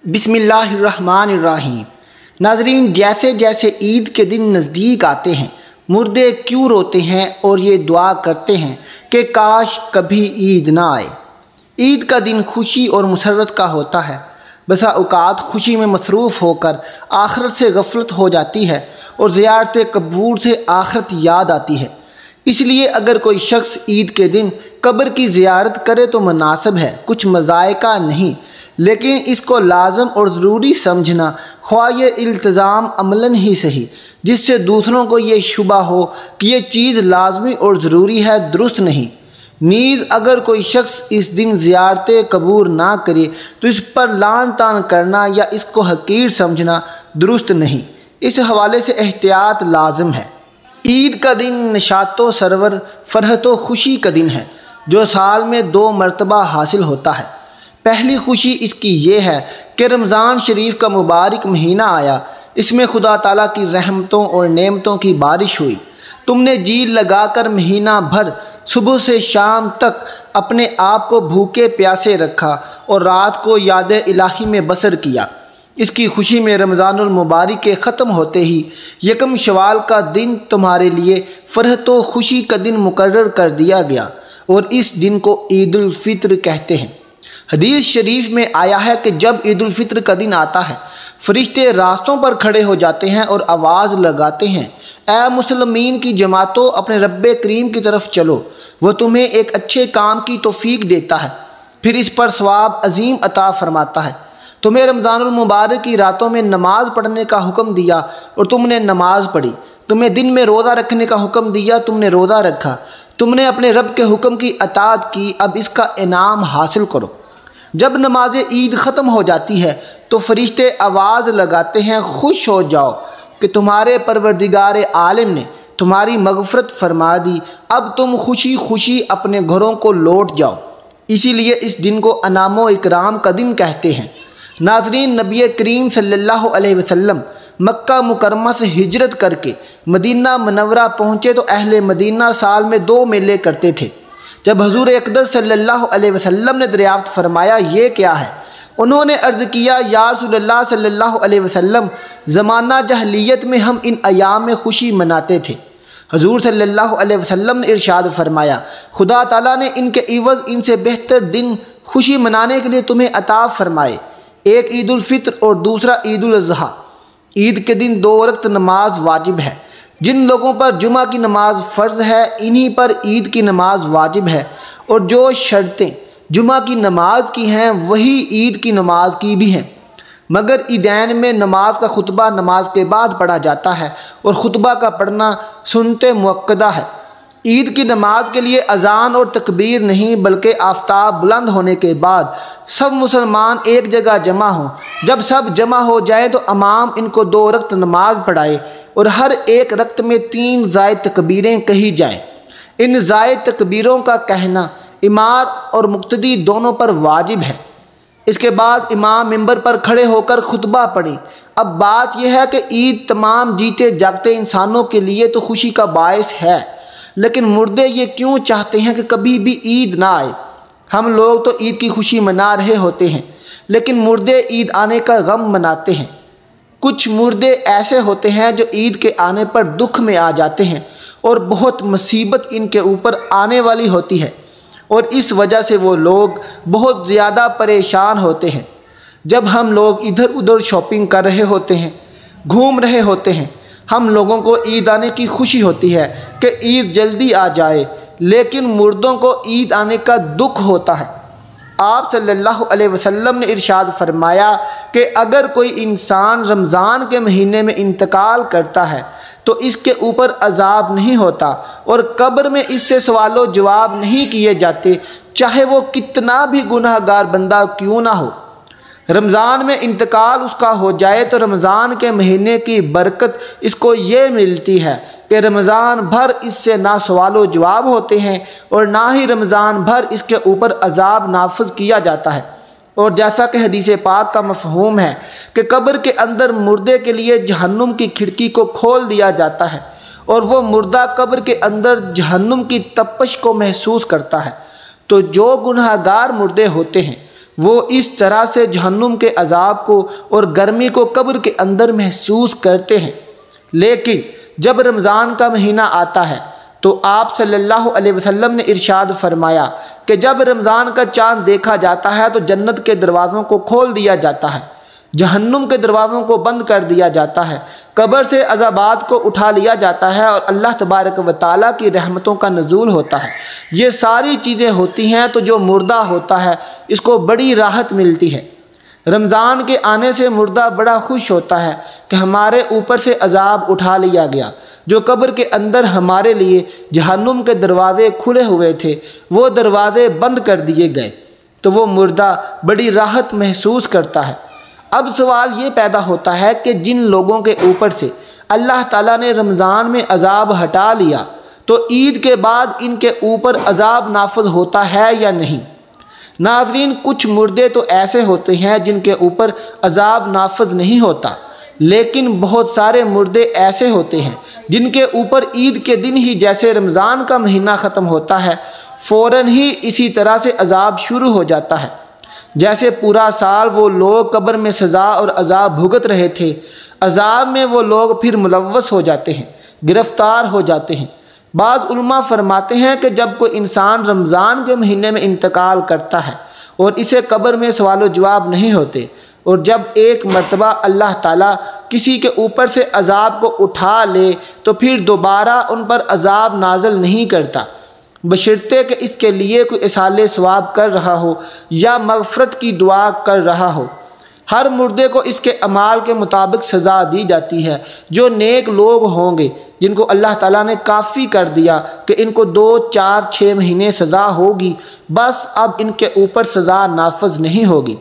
بسم اللہ الرحمن الرحیم۔ ناظرین، جیسے جیسے عید کے دن نزدیک آتے ہیں مردے کیوں روتے ہیں اور یہ دعا کرتے ہیں کہ کاش کبھی عید نہ آئے۔ عید کا دن خوشی اور مسرت کا ہوتا ہے۔ بسا اوقات خوشی میں مصروف ہو کر آخرت سے غفلت ہو جاتی ہے اور زیارت قبور سے آخرت یاد آتی ہے۔ اس لیے اگر کوئی شخص عید کے دن قبر کی زیارت کرے تو مناسب ہے، کچھ مذائقہ نہیں، لیکن اس کو لازم اور ضروری سمجھنا، خواہ یہ التزام عملاً ہی صحیح، جس سے دوسروں کو یہ شبہ ہو کہ یہ چیز لازمی اور ضروری ہے، درست نہیں۔ نیز اگر کوئی شخص اس دن زیارت قبور نہ کرے تو اس پر لعن طعن کرنا یا اس کو حقیر سمجھنا درست نہیں۔ اس حوالے سے احتیاط لازم ہے۔ عید کا دن نشاط و سرور، فرحت و خوشی کا دن ہے جو سال میں 2 مرتبہ حاصل ہوتا ہے۔ پہلی خوشی اس کی یہ ہے کہ رمضان شریف کا مبارک مہینہ آیا، اس میں خدا تعالیٰ کی رحمتوں اور نعمتوں کی بارش ہوئی۔ تم نے جی لگا کر مہینہ بھر صبح سے شام تک اپنے آپ کو بھوکے پیاسے رکھا اور رات کو یاد الہی میں بسر کیا۔ اس کی خوشی میں رمضان المبارک کے ختم ہوتے ہی 1 شوال کا دن تمہارے لیے فرحت و خوشی کا دن مقرر کر دیا گیا اور اس دن کو عید الفطر کہتے ہیں۔ حدیث شریف میں آیا ہے کہ جب عید الفطر کا دن آتا ہے فرشتے راستوں پر کھڑے ہو جاتے ہیں اور آواز لگاتے ہیں، اے مسلمین کی جماعتوں، اپنے رب کریم کی طرف چلو، وہ تمہیں ایک اچھے کام کی توفیق دیتا ہے، پھر اس پر ثواب عظیم عطا فرماتا ہے۔ تمہیں رمضان المبارک کی راتوں میں نماز پڑھنے کا حکم دیا اور تم نے نماز پڑھی، تمہیں دن میں روزہ رکھنے کا حکم دیا، تم نے روزہ رکھا، تم نے اپنے رب کے حکم کی اطاعت کی، اب اس کا انعام حاصل کرو۔ جب نماز عید ختم ہو جاتی ہے تو فرشتے آواز لگاتے ہیں، خوش ہو جاؤ کہ تمہارے پروردگار عالم نے تمہاری مغفرت فرما دی، اب تم خوشی خوشی اپنے گھروں کو لوٹ جاؤ۔ اسی لیے اس دن کو انعام و اکرام کا دن کہتے ہیں۔ ناظرین، نبی کریم صلی اللہ علیہ وسلم مکہ مکرمہ سے ہجرت کر کے مدینہ منورہ پہنچے تو اہل مدینہ سال میں 2 میلے کرتے تھے۔ جب حضور اقدس صلی اللہ علیہ وسلم نے دریافت فرمایا یہ کیا ہے، انہوں نے عرض کیا، یا رسول اللہ صلی اللہ علیہ وسلم، زمانہ جاہلیت میں ہم ان ایام میں خوشی مناتے تھے۔ حضور صلی اللہ علیہ وسلم نے ارشاد فرمایا، خدا تعالیٰ نے ان کے عوض ان سے بہتر دن خوشی منانے کے لیے تمہیں عطا فرمائے، ایک عید الفطر اور دوسرا عید الاضحیٰ۔ عید کے دن 2 وقت نماز واجب ہے۔ جن لوگوں پر جمعہ کی نماز فرض ہے انہی پر عید کی نماز واجب ہے، اور جو شرطیں جمعہ کی نماز کی ہیں وہی عید کی نماز کی بھی ہیں، مگر عیدین میں نماز کا خطبہ نماز کے بعد پڑھا جاتا ہے اور خطبہ کا پڑھنا سنت مؤکدہ ہے۔ عید کی نماز کے لیے اذان اور تکبیر نہیں، بلکہ آفتاب بلند ہونے کے بعد سب مسلمان ایک جگہ جمع ہوں۔ جب سب جمع ہو جائیں تو امام ان کو 2 رکعت نماز پڑھائے اور ہر ایک رکعت میں 3 زائد تکبیریں کہی جائیں۔ ان زائد تکبیروں کا کہنا امام اور مقتدی دونوں پر واجب ہے۔ اس کے بعد امام منبر پر کھڑے ہو کر خطبہ پڑھیں۔ اب بات یہ ہے کہ عید تمام جیتے جاگتے انسانوں کے لیے تو خوشی کا باعث ہے، لیکن مردے یہ کیوں چاہتے ہیں کہ کبھی بھی عید نہ آئے؟ ہم لوگ تو عید کی خوشی منا رہے ہوتے ہیں، لیکن مردے عید آنے کا غم مناتے ہیں۔ کچھ مردے ایسے ہوتے ہیں جو عید کے آنے پر دکھ میں آ جاتے ہیں اور بہت مصیبت ان کے اوپر آنے والی ہوتی ہے، اور اس وجہ سے وہ لوگ بہت زیادہ پریشان ہوتے ہیں۔ جب ہم لوگ ادھر ادھر شاپنگ کر رہے ہوتے ہیں، گھوم رہے ہوتے ہیں، ہم لوگوں کو عید آنے کی خوشی ہوتی ہے کہ عید جلدی آ جائے، لیکن مردوں کو عید آنے کا دکھ ہوتا ہے۔ آپ صلی اللہ علیہ وسلم نے ارشاد فرمایا کہ اگر کوئی انسان رمضان کے مہینے میں انتقال کرتا ہے تو اس کے اوپر عذاب نہیں ہوتا اور قبر میں اس سے سوال و جواب نہیں کیے جاتے، چاہے وہ کتنا بھی گناہ گار بندہ کیوں نہ ہو۔ رمضان میں انتقال اس کا ہو جائے تو رمضان کے مہینے کی برکت اس کو یہ ملتی ہے کہ رمضان بھر اس سے نہ سوال و جواب ہوتے ہیں اور نہ ہی رمضان بھر اس کے اوپر عذاب نافذ کیا جاتا ہے۔ اور جیسا کہ حدیث پاک کا مفہوم ہے کہ قبر کے اندر مردے کے لیے جہنم کی کھڑکی کو کھول دیا جاتا ہے اور وہ مردہ قبر کے اندر جہنم کی تپش کو محسوس کرتا ہے، تو جو گناہ گار مردے ہوتے ہیں وہ اس طرح سے جہنم کے عذاب کو اور گرمی کو قبر کے اندر محسوس کرتے ہیں۔ لیکن جب رمضان کا مہینہ آتا ہے تو آپ صلی اللہ علیہ وسلم نے ارشاد فرمایا کہ جب رمضان کا چاند دیکھا جاتا ہے تو جنت کے دروازوں کو کھول دیا جاتا ہے، جہنم کے دروازوں کو بند کر دیا جاتا ہے، قبر سے عذابات کو اٹھا لیا جاتا ہے اور اللہ تبارک و تعالیٰ کی رحمتوں کا نزول ہوتا ہے۔ یہ ساری چیزیں ہوتی ہیں تو جو مردہ ہوتا ہے اس کو بڑی راحت ملتی ہے۔ رمضان کے آنے سے مردہ بڑا خوش ہوتا ہے کہ ہمارے اوپر سے عذاب اٹھا لیا گیا، جو قبر کے اندر ہمارے لیے جہنم کے دروازے کھلے ہوئے تھے وہ دروازے بند کر دیے گئے، تو وہ مردہ بڑی راحت محسوس کرتا ہے۔ اب سوال یہ پیدا ہوتا ہے کہ جن لوگوں کے اوپر سے اللہ تعالیٰ نے رمضان میں عذاب ہٹا لیا تو عید کے بعد ان کے اوپر عذاب نافذ ہوتا ہے یا نہیں؟ ناظرین، کچھ مردے تو ایسے ہوتے ہیں جن کے اوپر عذاب نافذ نہیں ہوتا، لیکن بہت سارے مردے ایسے ہوتے ہیں جن کے اوپر عید کے دن ہی جیسے رمضان کا مہینہ ختم ہوتا ہے فوراً ہی اسی طرح سے عذاب شروع ہو جاتا ہے، جیسے پورا سال وہ لوگ قبر میں سزا اور عذاب بھگت رہے تھے، عذاب میں وہ لوگ پھر ملوث ہو جاتے ہیں، گرفتار ہو جاتے ہیں۔ بعض علماء فرماتے ہیں کہ جب کوئی انسان رمضان کے مہینے میں انتقال کرتا ہے اور اسے قبر میں سوال و جواب نہیں ہوتے، اور جب ایک مرتبہ اللہ تعالیٰ کسی کے اوپر سے عذاب کو اٹھا لے تو پھر دوبارہ ان پر عذاب نازل نہیں کرتا، بشرطے کہ اس کے لیے کوئی اصالِ ثواب کر رہا ہو یا مغفرت کی دعا کر رہا ہو۔ ہر مردے کو اس کے اعمال کے مطابق سزا دی جاتی ہے۔ جو نیک لوگ ہوں گے جن کو اللہ تعالیٰ نے کافی کر دیا کہ ان کو 2، 4، 6 مہینے سزا ہوگی، بس اب ان کے اوپر سزا نافذ نہیں ہوگی۔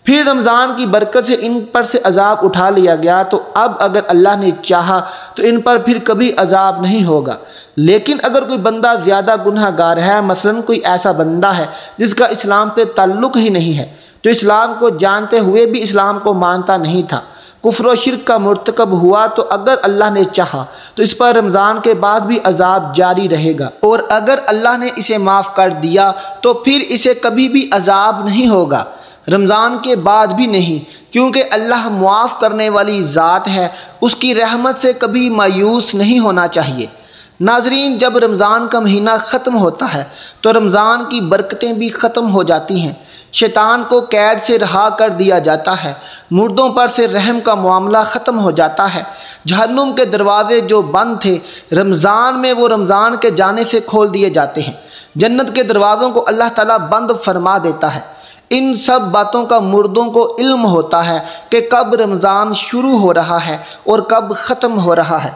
پھر رمضان کی برکت سے ان پر سے عذاب اٹھا لیا گیا تو اب اگر اللہ نے چاہا تو ان پر پھر کبھی عذاب نہیں ہوگا۔ لیکن اگر کوئی بندہ زیادہ گناہ گار ہے، مثلاً کوئی ایسا بندہ ہے جس کا اسلام پہ تعلق ہی نہیں ہے، جو اسلام کو جانتے ہوئے بھی اسلام کو مانتا نہیں تھا، کفر و شرک کا مرتکب ہوا، تو اگر اللہ نے چاہا تو اس پر رمضان کے بعد بھی عذاب جاری رہے گا، اور اگر اللہ نے اسے معاف کر دیا تو پھر اسے کبھی بھی عذاب نہیں ہوگا، رمضان کے بعد بھی نہیں، کیونکہ اللہ معاف کرنے والی ذات ہے، اس کی رحمت سے کبھی مایوس نہیں ہونا چاہیے۔ ناظرین، جب رمضان کا مہینہ ختم ہوتا ہے تو رمضان کی برکتیں بھی ختم ہو جاتی ہیں، شیطان کو قید سے رہا کر دیا جاتا ہے، مردوں پر سے رحم کا معاملہ ختم ہو جاتا ہے، جہنم کے دروازے جو بند تھے رمضان میں وہ رمضان کے جانے سے کھول دیے جاتے ہیں، جنت کے دروازوں کو اللہ تعالیٰ بند فرما دیتا ہے۔ ان سب باتوں کا مردوں کو علم ہوتا ہے کہ کب رمضان شروع ہو رہا ہے اور کب ختم ہو رہا ہے،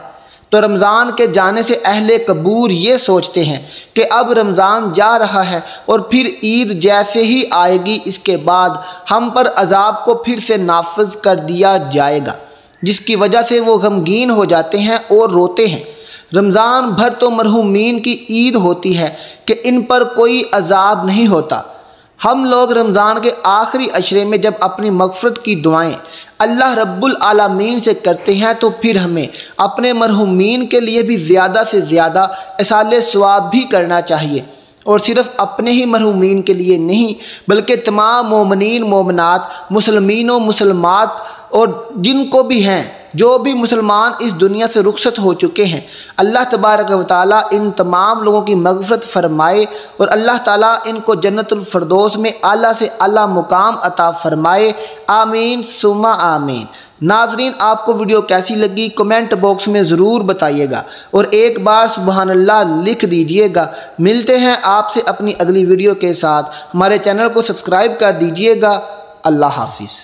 تو رمضان کے جانے سے اہل قبور یہ سوچتے ہیں کہ اب رمضان جا رہا ہے اور پھر عید جیسے ہی آئے گی اس کے بعد ہم پر عذاب کو پھر سے نافذ کر دیا جائے گا، جس کی وجہ سے وہ غمگین ہو جاتے ہیں اور روتے ہیں۔ رمضان بھر تو مرحومین کی عید ہوتی ہے کہ ان پر کوئی عذاب نہیں ہوتا۔ ہم لوگ رمضان کے آخری عشرے میں جب اپنی مغفرت کی دعائیں اللہ رب العالمین سے کرتے ہیں تو پھر ہمیں اپنے مرحومین کے لیے بھی زیادہ سے زیادہ اصالِ ثواب بھی کرنا چاہیے، اور صرف اپنے ہی مرحومین کے لیے نہیں بلکہ تمام مومنین مومنات، مسلمین و مسلمات اور جن کو بھی ہیں، جو بھی مسلمان اس دنیا سے رخصت ہو چکے ہیں، اللہ تبارک و تعالیٰ ان تمام لوگوں کی مغفرت فرمائے اور اللہ تعالیٰ ان کو جنت الفردوس میں اعلیٰ سے اعلیٰ مقام عطا فرمائے، آمین ثم آمین۔ ناظرین، آپ کو ویڈیو کیسی لگی کمنٹ باکس میں ضرور بتائیے گا، اور ایک بار سبحان اللہ لکھ دیجئے گا۔ ملتے ہیں آپ سے اپنی اگلی ویڈیو کے ساتھ، ہمارے چینل کو سبسکرائب کر دیجئے گا۔ اللہ حافظ۔